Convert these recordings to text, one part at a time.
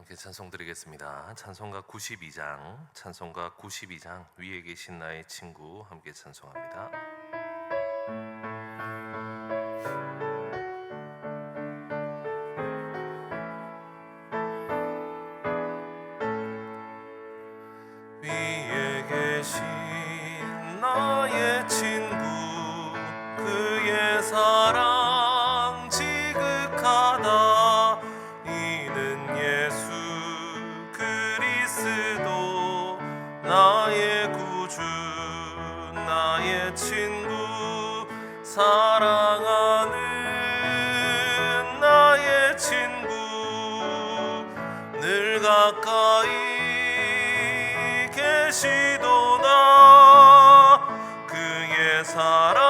함께 찬송 드리겠습니다. 찬송가 92장 위에 계신 나의 친구 함께 찬송합니다. 위에 계신 나의 친구 그의 사랑 지극하다. 이는 예수 그리스도 나의 구주 나의 친구 사랑하는 나의 친구 늘 가까이 계시도다. 그의 사랑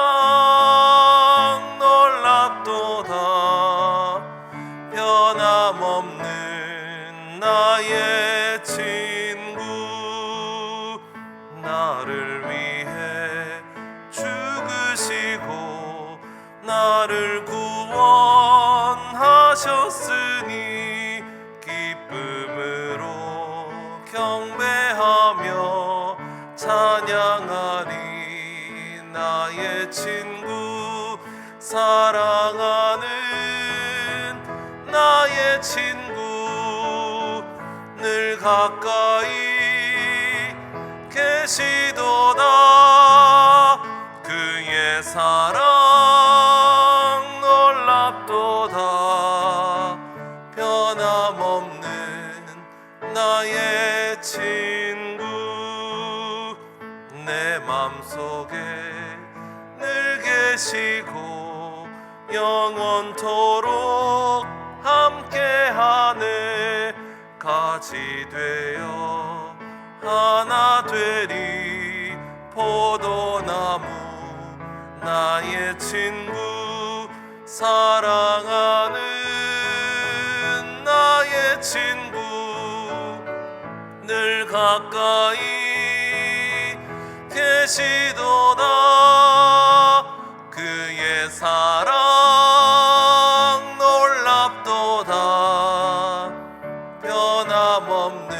놀랍도다. 변함없는 나의 친구 나를 위해 죽으시고 나를 구원하셨으니 기쁨으로 경배하며 찬양하리. 나의 친구 사랑하는 나의 친구 늘 가까이 계시도다. 그의 사랑 놀랍도다. 변함없는 나의 친구 내 맘속에 늘 계시고 영원토록 함께하네. 가지 되어 하나 되리 포도나무 나의 친구 사랑하는 나의 친구 늘 가까이 계시도다. 그의 사랑 놀랍도다. 변함없는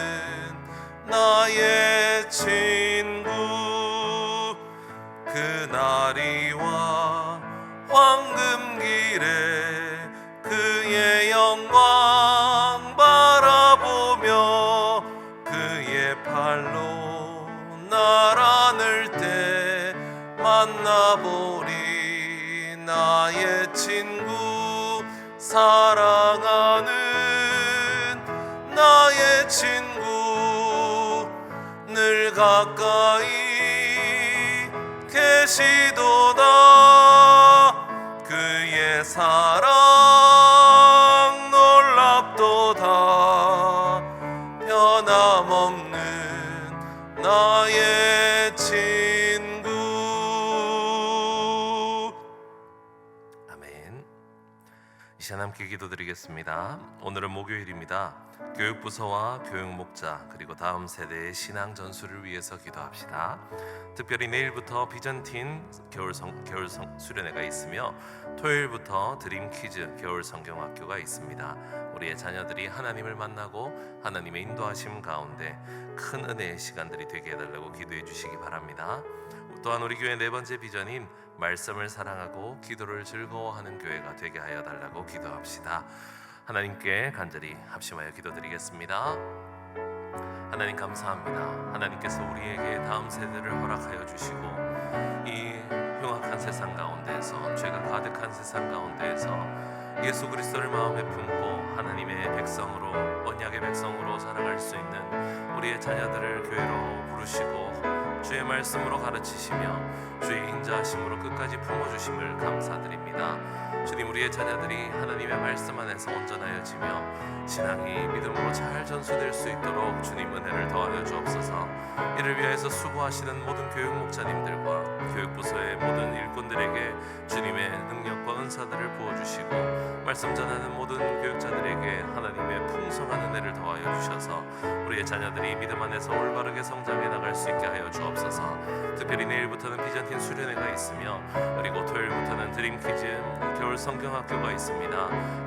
나의 친구 그날이와 황금길에 그의 영광 바라보며 그의 팔로 날 안을 때 만나보리. 나의 친구 사랑하는 나의 친구 늘 가까이 계시도다. 그의 사랑 놀랍도다. 변함없는 나의 친구. 아멘. 이 시간 함께 기도드리겠습니다. 오늘은 목요일입니다. 교육부서와 교육목자 그리고 다음 세대의 신앙 전수를 위해서 기도합시다. 특별히 내일부터 비전틴 겨울 수련회가 있으며 토요일부터 드림 퀴즈 겨울 성경학교가 있습니다. 우리의 자녀들이 하나님을 만나고 하나님의 인도하심 가운데 큰 은혜의 시간들이 되게 해달라고 기도해 주시기 바랍니다. 또한 우리 교회 네 번째 비전인 말씀을 사랑하고 기도를 즐거워하는 교회가 되게 하여 달라고 기도합시다. 하나님께 간절히 합심하여 기도드리겠습니다. 하나님 감사합니다. 하나님께서 우리에게 다음 세대를 허락하여 주시고 이 흉악한 세상 가운데에서 죄가 가득한 세상 가운데에서 예수 그리스도를 마음에 품고 하나님의 백성으로 언약의 백성으로 살아갈 수 있는 우리의 자녀들을 교회로 부르시고 주의 말씀으로 가르치시며 주의 인자하심으로 끝까지 품어주심을 감사드립니다. 주님, 우리의 자녀들이 하나님의 말씀 안에서 온전하여지며 신앙이 믿음으로 잘 전수될 수 있도록 주님 은혜를 더하여 주옵소서. 이를 위해서 수고하시는 모든 교육 목자님들과 교육부서의 모든 일꾼들에게 주님의 능력과 은사들을 부어주시고 말씀 전하는 모든 교육자들에게 하나님의 풍성한 은혜를 더하여 주셔서 우리의 자녀들이 믿음 안에서 올바르게 성장해 나갈 수 있게 하여 주옵소서. 특별히 내일부터는 비전팀 수련회가 있으며 그리고 토요일부터는 드림 퀴즈 겨울 새로울 성경학교가 있습니다.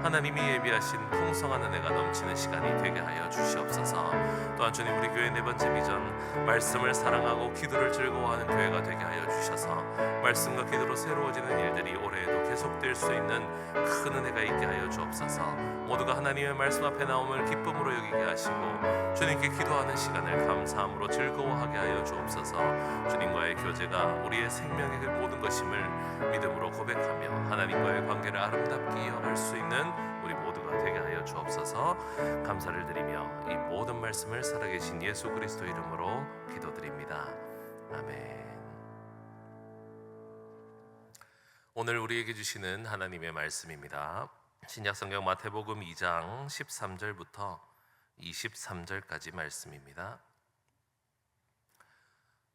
하나님이 예비하신 풍성한 은혜가 넘치는 시간이 되게 하여 주시옵소서. 또한 주님, 우리 교회 네 번째 비전, 말씀을 사랑하고 기도를 즐거워하는 교회가 되게 하여 주셔서 말씀과 기도로 새로워지는 일들이 올해에도 계속될 수 있는 큰 은혜가 있게 하여 주옵소서. 모두가 하나님의 말씀 앞에 나옴을 기쁨으로 여기게 하시고 주님께 기도하는 시간을 감사함으로 즐거워하게 하여 주옵소서. 주님과의 교제가 우리의 생명의 그 모든 것임을 믿음으로 고백하며 하나님과의 관계를 아름답게 이어갈 수 있는 우리 모두가 되게 하여 주옵소서. 감사를 드리며 이 모든 말씀을 살아계신 예수 그리스도 이름으로 기도드립니다. 아멘. 오늘 우리에게 주시는 하나님의 말씀입니다. 신약성경 마태복음 2장 13절부터 23절까지 말씀입니다.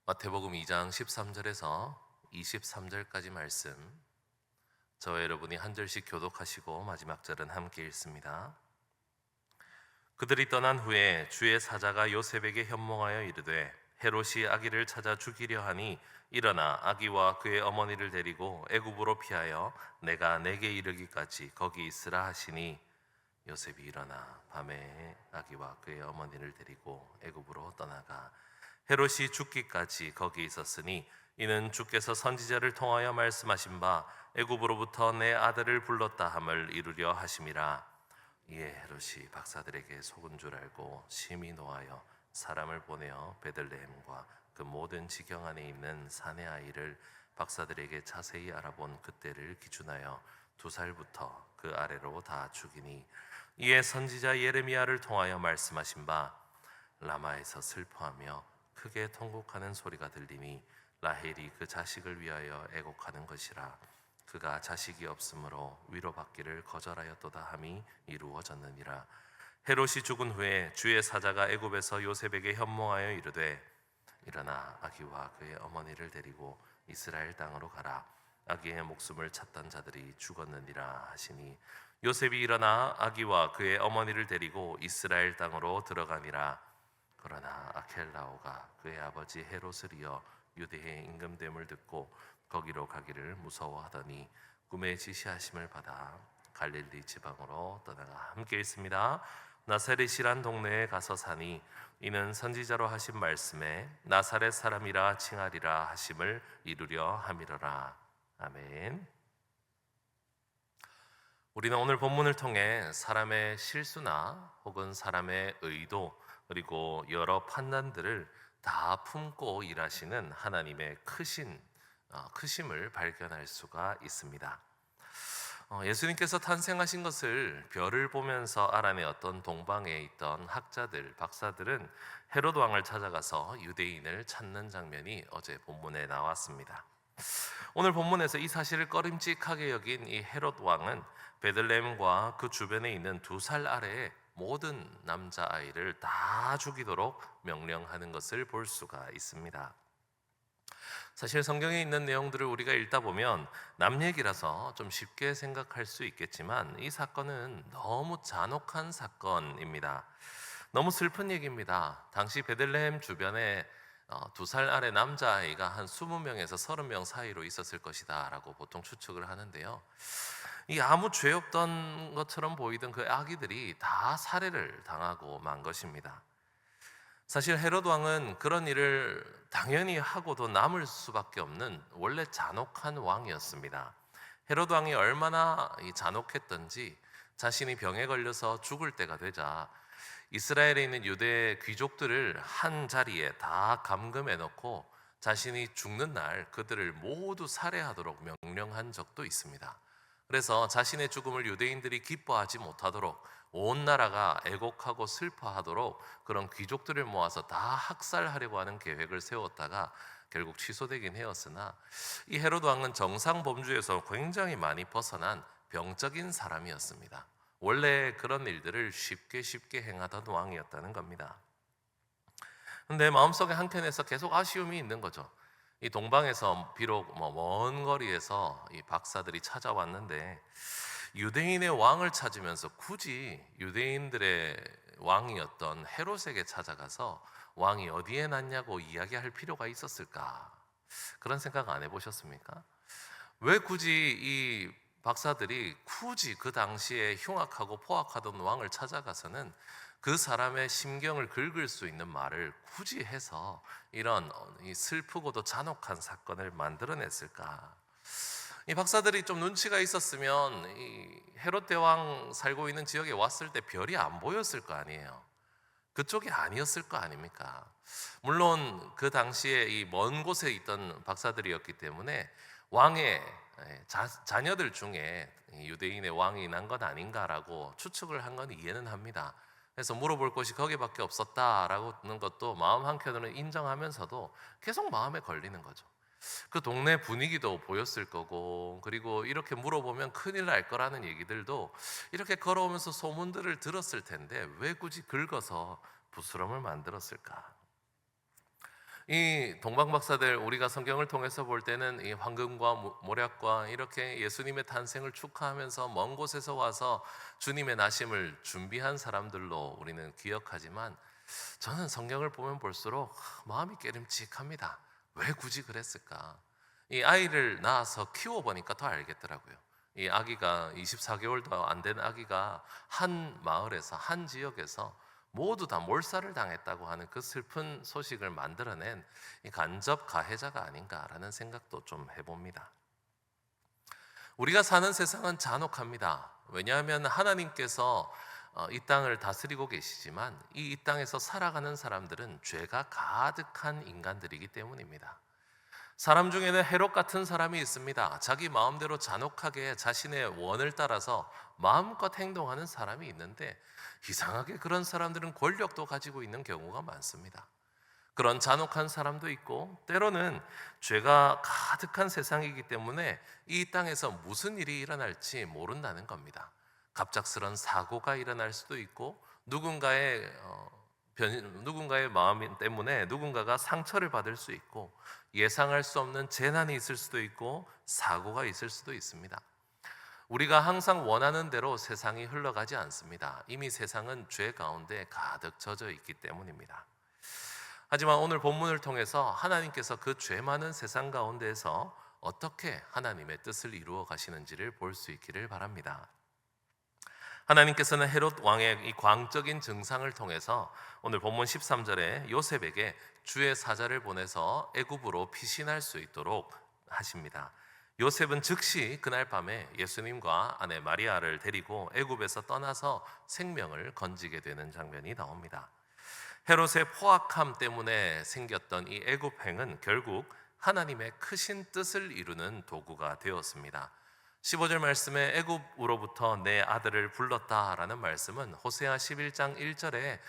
마태복음 2장 13절에서 23절까지 말씀, 저와 여러분이 한 절씩 교독하시고 마지막 절은 함께 읽습니다. 그들이 떠난 후에 주의 사자가 요셉에게 현몽하여 이르되 헤롯이 아기를 찾아 죽이려 하니 일어나 아기와 그의 어머니를 데리고 애굽으로 피하여 내가 내게 이르기까지 거기 있으라 하시니 요셉이 일어나 밤에 아기와 그의 어머니를 데리고 애굽으로 떠나가 헤롯이 죽기까지 거기 있었으니 이는 주께서 선지자를 통하여 말씀하신 바 애굽으로부터 내 아들을 불렀다 함을 이루려 하심이라. 이에 헤롯이 박사들에게 속은 줄 알고 심히 노하여 사람을 보내어 베들레헴과 그 모든 지경 안에 있는 사내 아이를 박사들에게 자세히 알아본 그때를 기준하여 2살부터 그 아래로 다 죽이니 이에 선지자 예레미야를 통하여 말씀하신 바 라마에서 슬퍼하며 크게 통곡하는 소리가 들리니 라헬이 그 자식을 위하여 애곡하는 것이라. 그가 자식이 없으므로 위로받기를 거절하였도다 함이 이루어졌느니라. 헤롯이 죽은 후에 주의 사자가 애굽에서 요셉에게 현몽하여 이르되 일어나 아기와 그의 어머니를 데리고 이스라엘 땅으로 가라. 아기의 목숨을 찾던 자들이 죽었느니라 하시니 요셉이 일어나 아기와 그의 어머니를 데리고 이스라엘 땅으로 들어가니라. 그러나 아켈라오가 그의 아버지 헤롯을 이어 유대의 임금됨을 듣고 거기로 가기를 무서워하더니 꿈에 지시하심을 받아 갈릴리 지방으로 떠나가. 함께 읽습니다. 나사렛이란 동네에 가서 사니 이는 선지자로 하신 말씀에 나사렛 사람이라 칭하리라 하심을 이루려 함이로라. 아멘. 우리는 오늘 본문을 통해 사람의 실수나 혹은 사람의 의도 그리고 여러 판단들을 다 품고 일하시는 하나님의 크심을 발견할 수가 있습니다. 예수님께서 탄생하신 것을 별을 보면서 알아내었던 동방에 있던 학자들, 박사들은 헤롯 왕을 찾아가서 유대인을 찾는 장면이 어제 본문에 나왔습니다. 오늘 본문에서 이 사실을 꺼림칙하게 여긴 이 헤롯 왕은 베들레헴과 그 주변에 있는 2살 아래의 모든 남자아이를 다 죽이도록 명령하는 것을 볼 수가 있습니다. 사실 성경에 있는 내용들을 우리가 읽다 보면 남 얘기라서 좀 쉽게 생각할 수 있겠지만 이 사건은 너무 잔혹한 사건입니다. 너무 슬픈 얘기입니다. 당시 베들레헴 주변에 2살 아래 남자아이가 한 20명에서 30명 사이로 있었을 것이다 라고 보통 추측을 하는데요. 이 아무 죄 없던 것처럼 보이던 그 아기들이 다 살해를 당하고 만 것입니다. 사실 헤롯 왕은 그런 일을 당연히 하고도 남을 수밖에 없는 원래 잔혹한 왕이었습니다. 헤롯 왕이 얼마나 잔혹했던지 자신이 병에 걸려서 죽을 때가 되자 이스라엘에 있는 유대 귀족들을 한 자리에 다 감금해 놓고 자신이 죽는 날 그들을 모두 살해하도록 명령한 적도 있습니다. 그래서 자신의 죽음을 유대인들이 기뻐하지 못하도록 온 나라가 애곡하고 슬퍼하도록 그런 귀족들을 모아서 다 학살하려고 하는 계획을 세웠다가 결국 취소되긴 해왔으나 이 헤롯 왕은 정상 범주에서 굉장히 많이 벗어난 병적인 사람이었습니다. 원래 그런 일들을 쉽게 행하던 왕이었다는 겁니다. 근데 마음속에 한켠에서 계속 아쉬움이 있는 거죠. 이 동방에서 비록 먼 거리에서 이 박사들이 찾아왔는데 유대인의 왕을 찾으면서 굳이 유대인들의 왕이었던 헤롯에게 찾아가서 왕이 어디에 났냐고 이야기할 필요가 있었을까? 그런 생각 안 해보셨습니까? 왜 굳이 이 박사들이 굳이 그 당시에 흉악하고 포악하던 왕을 찾아가서는 그 사람의 심경을 긁을 수 있는 말을 굳이 해서 이런 이 슬프고도 잔혹한 사건을 만들어냈을까? 이 박사들이 좀 눈치가 있었으면 이 헤롯 대왕 살고 있는 지역에 왔을 때 별이 안 보였을 거 아니에요. 그쪽이 아니었을 거 아닙니까? 물론 그 당시에 이 먼 곳에 있던 박사들이었기 때문에 왕의 자녀들 중에 유대인의 왕이 난 것 아닌가라고 추측을 한 건 이해는 합니다. 그래서 물어볼 곳이 거기밖에 없었다라고 하는 것도 마음 한켠으로는 인정하면서도 계속 마음에 걸리는 거죠. 그 동네 분위기도 보였을 거고, 그리고 이렇게 물어보면 큰일 날 거라는 얘기들도 이렇게 걸어오면서 소문들을 들었을 텐데 왜 굳이 긁어서 부스럼을 만들었을까? 이 동방 박사들, 우리가 성경을 통해서 볼 때는 이 황금과 모략과 이렇게 예수님의 탄생을 축하하면서 먼 곳에서 와서 주님의 나심을 준비한 사람들로 우리는 기억하지만, 저는 성경을 보면 볼수록 마음이 깨름직합니다. 왜 굳이 그랬을까? 이 아이를 낳아서 키워보니까 더 알겠더라고요. 이 아기가 24개월도 안 된 아기가 한 마을에서, 한 지역에서 모두 다 몰살을 당했다고 하는 그 슬픈 소식을 만들어낸 이 간접 가해자가 아닌가라는 생각도 좀 해봅니다. 우리가 사는 세상은 잔혹합니다. 왜냐하면 하나님께서 이 땅을 다스리고 계시지만 이 땅에서 살아가는 사람들은 죄가 가득한 인간들이기 때문입니다. 사람 중에는 헤롯 같은 사람이 있습니다. 자기 마음대로 잔혹하게 자신의 원을 따라서 마음껏 행동하는 사람이 있는데, 이상하게 그런 사람들은 권력도 가지고 있는 경우가 많습니다. 그런 잔혹한 사람도 있고, 때로는 죄가 가득한 세상이기 때문에 이 땅에서 무슨 일이 일어날지 모른다는 겁니다. 갑작스런 사고가 일어날 수도 있고, 누군가의 마음 때문에 누군가가 상처를 받을 수 있고, 예상할 수 없는 재난이 있을 수도 있고, 사고가 있을 수도 있습니다. 우리가 항상 원하는 대로 세상이 흘러가지 않습니다. 이미 세상은 죄 가운데 가득 젖어 있기 때문입니다. 하지만 오늘 본문을 통해서 하나님께서 그 죄 많은 세상 가운데에서 어떻게 하나님의 뜻을 이루어 가시는지를 볼 수 있기를 바랍니다. 하나님께서는 헤롯 왕의 이 광적인 증상을 통해서 오늘 본문 13절에 요셉에게 주의 사자를 보내서 애굽으로 피신할 수 있도록 하십니다. 요셉은 즉시 그날 밤에 예수님과 아내 마리아를 데리고 애굽에서 떠나서 생명을 건지게 되는 장면이 나옵니다. 헤롯의 포악함 때문에 생겼던 이 애굽행은 결국 하나님의 크신 뜻을 이루는 도구가 되었습니다. 15절 말씀에 애굽으로부터 내 아들을 불렀다라는 말씀은 호세아 11장 1절에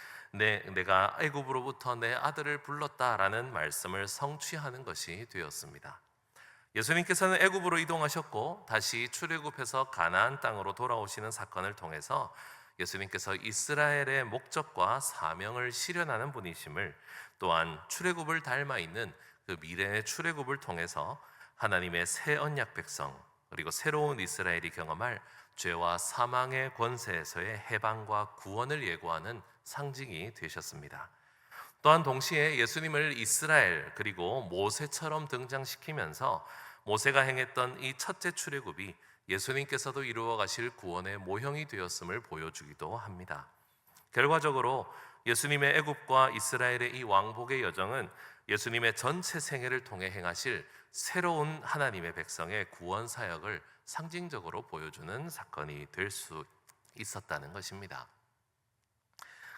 내가 애굽으로부터 내 아들을 불렀다라는 말씀을 성취하는 것이 되었습니다. 예수님께서는 애굽으로 이동하셨고 다시 출애굽해서 가나안 땅으로 돌아오시는 사건을 통해서 예수님께서 이스라엘의 목적과 사명을 실현하는 분이심을, 또한 출애굽을 닮아 있는 그 미래의 출애굽을 통해서 하나님의 새 언약 백성 그리고 새로운 이스라엘이 경험할 죄와 사망의 권세에서의 해방과 구원을 예고하는 상징이 되셨습니다. 또한 동시에 예수님을 이스라엘 그리고 모세처럼 등장시키면서 모세가 행했던 이 첫째 출애굽이 예수님께서도 이루어 가실 구원의 모형이 되었음을 보여주기도 합니다. 결과적으로 예수님의 애굽과 이스라엘의 이 왕복의 여정은 예수님의 전체 생애를 통해 행하실 새로운 하나님의 백성의 구원 사역을 상징적으로 보여주는 사건이 될 수 있었다는 것입니다.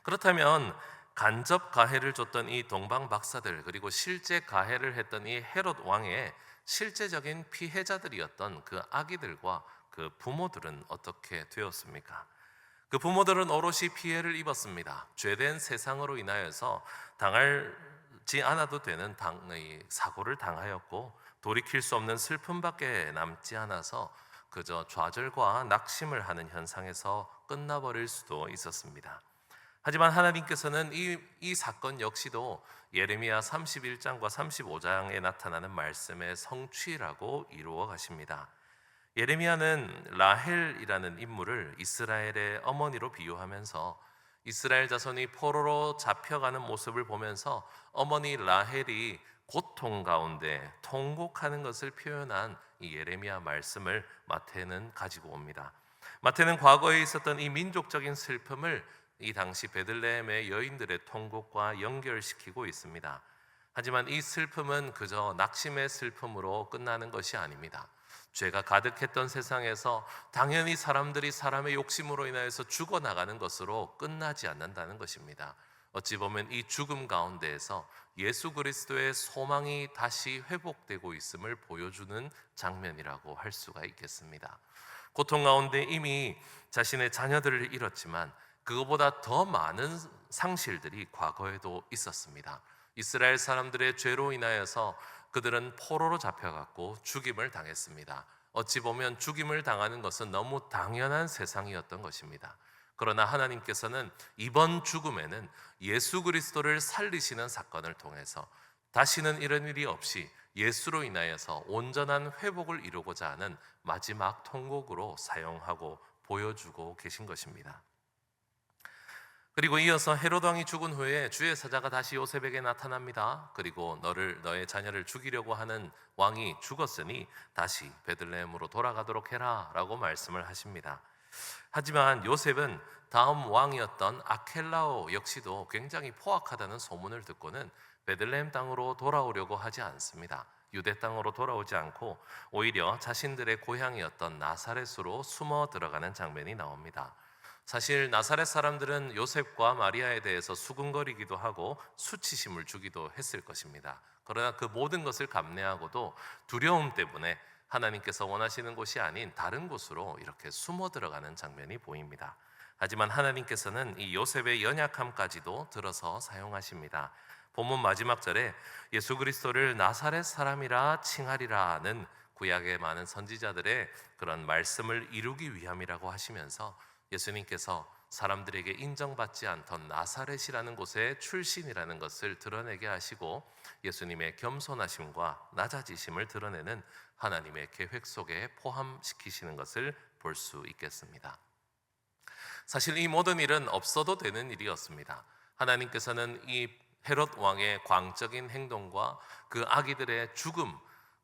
그렇다면 간접 가해를 줬던 이 동방 박사들, 그리고 실제 가해를 했던 이 헤롯 왕의 실제적인 피해자들이었던 그 아기들과 그 부모들은 어떻게 되었습니까? 그 부모들은 오롯이 피해를 입었습니다. 죄된 세상으로 인하여서 당하지 않아도 되는 사고를 당하였고, 돌이킬 수 없는 슬픔밖에 남지 않아서 그저 좌절과 낙심을 하는 현상에서 끝나버릴 수도 있었습니다. 하지만 하나님께서는 이 사건 역시도 예레미야 31장과 35장에 나타나는 말씀의 성취라고 이루어 가십니다. 예레미야는 라헬이라는 인물을 이스라엘의 어머니로 비유하면서 이스라엘 자손이 포로로 잡혀가는 모습을 보면서 어머니 라헬이 고통 가운데 통곡하는 것을 표현한 이 예레미야 말씀을 마태는 가지고 옵니다. 마태는 과거에 있었던 이 민족적인 슬픔을 이 당시 베들레헴의 여인들의 통곡과 연결시키고 있습니다. 하지만 이 슬픔은 그저 낙심의 슬픔으로 끝나는 것이 아닙니다. 죄가 가득했던 세상에서 당연히 사람들이 사람의 욕심으로 인하여서 죽어나가는 것으로 끝나지 않는다는 것입니다. 어찌 보면 이 죽음 가운데에서 예수 그리스도의 소망이 다시 회복되고 있음을 보여주는 장면이라고 할 수가 있겠습니다. 고통 가운데 이미 자신의 자녀들을 잃었지만 그것보다 더 많은 상실들이 과거에도 있었습니다. 이스라엘 사람들의 죄로 인하여서 그들은 포로로 잡혀갔고 죽임을 당했습니다. 어찌 보면 죽임을 당하는 것은 너무 당연한 세상이었던 것입니다. 그러나 하나님께서는 이번 죽음에는 예수 그리스도를 살리시는 사건을 통해서 다시는 이런 일이 없이 예수로 인하여서 온전한 회복을 이루고자 하는 마지막 통곡으로 사용하고 보여주고 계신 것입니다. 그리고 이어서 헤롯 왕이 죽은 후에 주의 사자가 다시 요셉에게 나타납니다. 그리고 너의 자녀를 죽이려고 하는 왕이 죽었으니 다시 베들레헴으로 돌아가도록 해라 라고 말씀을 하십니다. 하지만 요셉은 다음 왕이었던 아켈라오 역시도 굉장히 포악하다는 소문을 듣고는 베들레헴 땅으로 돌아오려고 하지 않습니다. 유대 땅으로 돌아오지 않고 오히려 자신들의 고향이었던 나사렛으로 숨어 들어가는 장면이 나옵니다. 사실 나사렛 사람들은 요셉과 마리아에 대해서 수군거리기도 하고 수치심을 주기도 했을 것입니다. 그러나 그 모든 것을 감내하고도 두려움 때문에 하나님께서 원하시는 곳이 아닌 다른 곳으로 이렇게 숨어 들어가는 장면이 보입니다. 하지만 하나님께서는 이 요셉의 연약함까지도 들어서 사용하십니다. 본문 마지막 절에 예수 그리스도를 나사렛 사람이라 칭하리라는 구약의 많은 선지자들의 그런 말씀을 이루기 위함이라고 하시면서 예수님께서 사람들에게 인정받지 않던 나사렛이라는 곳의 출신이라는 것을 드러내게 하시고 예수님의 겸손하심과 낮아지심을 드러내는 하나님의 계획 속에 포함시키시는 것을 볼 수 있겠습니다. 사실 이 모든 일은 없어도 되는 일이었습니다. 하나님께서는 이 헤롯 왕의 광적인 행동과 그 아기들의 죽음,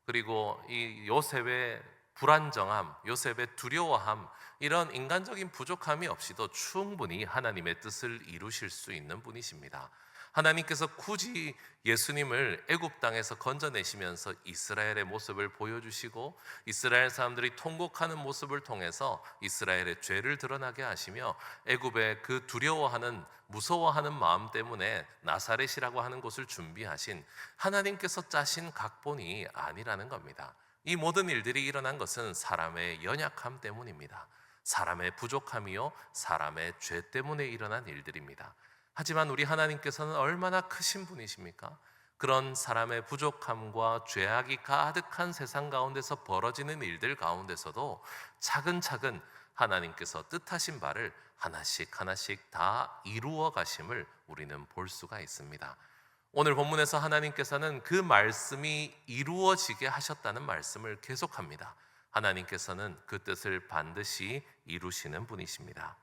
그리고 이 요셉의 불안정함, 요셉의 두려워함, 이런 인간적인 부족함이 없이도 충분히 하나님의 뜻을 이루실 수 있는 분이십니다. 하나님께서 굳이 예수님을 애굽 땅에서 건져내시면서 이스라엘의 모습을 보여주시고 이스라엘 사람들이 통곡하는 모습을 통해서 이스라엘의 죄를 드러나게 하시며 애굽의 그 두려워하는 무서워하는 마음 때문에 나사렛이라고 하는 곳을 준비하신 하나님께서 짜신 각본이 아니라는 겁니다. 이 모든 일들이 일어난 것은 사람의 연약함 때문입니다. 사람의 부족함이요 사람의 죄 때문에 일어난 일들입니다. 하지만 우리 하나님께서는 얼마나 크신 분이십니까? 그런 사람의 부족함과 죄악이 가득한 세상 가운데서 벌어지는 일들 가운데서도 차근차근 하나님께서 뜻하신 바를 하나씩 하나씩 다 이루어 가심을 우리는 볼 수가 있습니다. 오늘 본문에서 하나님께서는 그 말씀이 이루어지게 하셨다는 말씀을 계속합니다. 하나님께서는 그 뜻을 반드시 이루시는 분이십니다.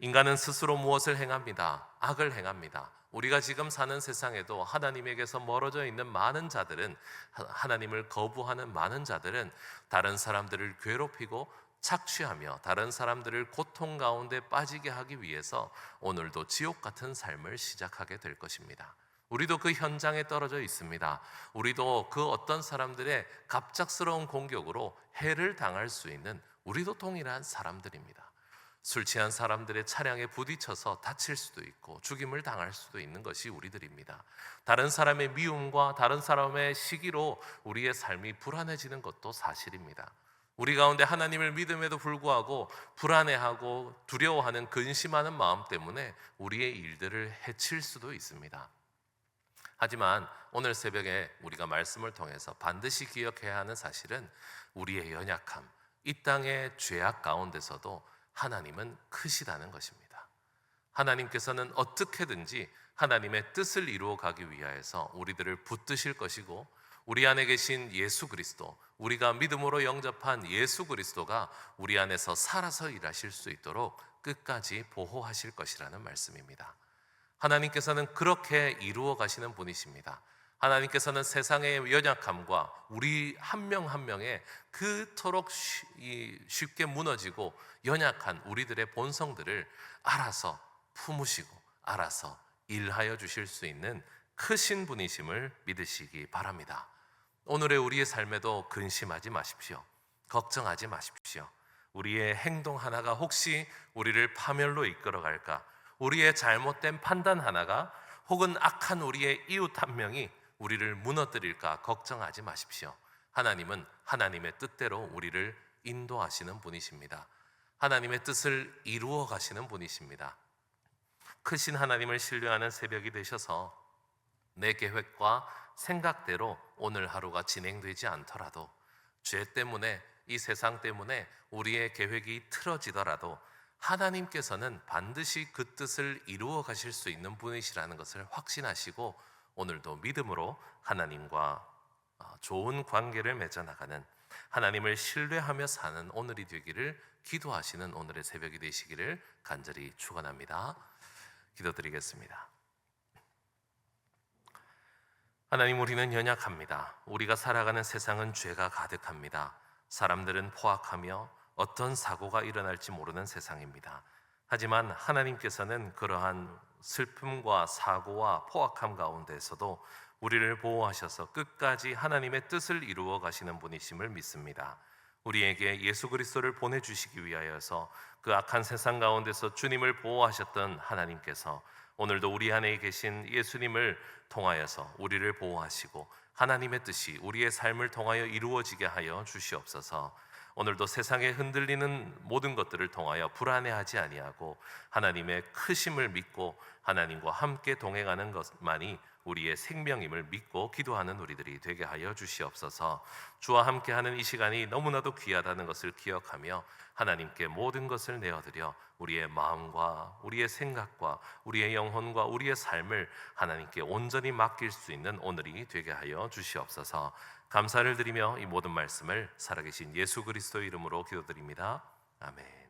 인간은 스스로 무엇을 행합니다. 악을 행합니다. 우리가 지금 사는 세상에도 하나님에게서 멀어져 있는 많은 자들은, 하나님을 거부하는 많은 자들은 다른 사람들을 괴롭히고 착취하며 다른 사람들을 고통 가운데 빠지게 하기 위해서 오늘도 지옥 같은 삶을 시작하게 될 것입니다. 우리도 그 현장에 떨어져 있습니다. 우리도 그 어떤 사람들의 갑작스러운 공격으로 해를 당할 수 있는 우리도 동일한 사람들입니다. 술 취한 사람들의 차량에 부딪혀서 다칠 수도 있고 죽임을 당할 수도 있는 것이 우리들입니다. 다른 사람의 미움과 다른 사람의 시기로 우리의 삶이 불안해지는 것도 사실입니다. 우리 가운데 하나님을 믿음에도 불구하고 불안해하고 두려워하는 근심하는 마음 때문에 우리의 일들을 해칠 수도 있습니다. 하지만 오늘 새벽에 우리가 말씀을 통해서 반드시 기억해야 하는 사실은 우리의 연약함, 이 땅의 죄악 가운데서도 하나님은 크시다는 것입니다. 하나님께서는 어떻게든지 하나님의 뜻을 이루어 가기 위하여서 우리들을 붙드실 것이고 우리 안에 계신 예수 그리스도, 우리가 믿음으로 영접한 예수 그리스도가 우리 안에서 살아서 일하실 수 있도록 끝까지 보호하실 것이라는 말씀입니다. 하나님께서는 그렇게 이루어 가시는 분이십니다. 하나님께서는 세상의 연약함과 우리 한 명 한 명의 그토록 쉽게 무너지고 연약한 우리들의 본성들을 알아서 품으시고 알아서 일하여 주실 수 있는 크신 분이심을 믿으시기 바랍니다. 오늘의 우리의 삶에도 근심하지 마십시오. 걱정하지 마십시오. 우리의 행동 하나가 혹시 우리를 파멸로 이끌어갈까? 우리의 잘못된 판단 하나가 혹은 악한 우리의 이웃 한 명이 우리를 무너뜨릴까 걱정하지 마십시오. 하나님은 하나님의 뜻대로 우리를 인도하시는 분이십니다. 하나님의 뜻을 이루어 가시는 분이십니다. 크신 하나님을 신뢰하는 새벽이 되셔서 내 계획과 생각대로 오늘 하루가 진행되지 않더라도, 죄 때문에 이 세상 때문에 우리의 계획이 틀어지더라도 하나님께서는 반드시 그 뜻을 이루어 가실 수 있는 분이시라는 것을 확신하시고 오늘도 믿음으로 하나님과 좋은 관계를 맺어나가는, 하나님을 신뢰하며 사는 오늘이 되기를 기도하시는 오늘의 새벽이 되시기를 간절히 축원합니다. 기도드리겠습니다. 하나님, 우리는 연약합니다. 우리가 살아가는 세상은 죄가 가득합니다. 사람들은 포악하며 어떤 사고가 일어날지 모르는 세상입니다. 하지만 하나님께서는 그러한 슬픔과 사고와 포악함 가운데서도 우리를 보호하셔서 끝까지 하나님의 뜻을 이루어 가시는 분이심을 믿습니다. 우리에게 예수 그리스도를 보내주시기 위하여서 그 악한 세상 가운데서 주님을 보호하셨던 하나님께서 오늘도 우리 안에 계신 예수님을 통하여서 우리를 보호하시고 하나님의 뜻이 우리의 삶을 통하여 이루어지게 하여 주시옵소서. 오늘도 세상에 흔들리는 모든 것들을 통하여 불안해하지 아니하고 하나님의 크심을 믿고 하나님과 함께 동행하는 것만이 우리의 생명임을 믿고 기도하는 우리들이 되게 하여 주시옵소서. 주와 함께하는 이 시간이 너무나도 귀하다는 것을 기억하며 하나님께 모든 것을 내어드려 우리의 마음과 우리의 생각과 우리의 영혼과 우리의 삶을 하나님께 온전히 맡길 수 있는 오늘이 되게 하여 주시옵소서. 감사를 드리며 이 모든 말씀을 살아계신 예수 그리스도의 이름으로 기도드립니다. 아멘.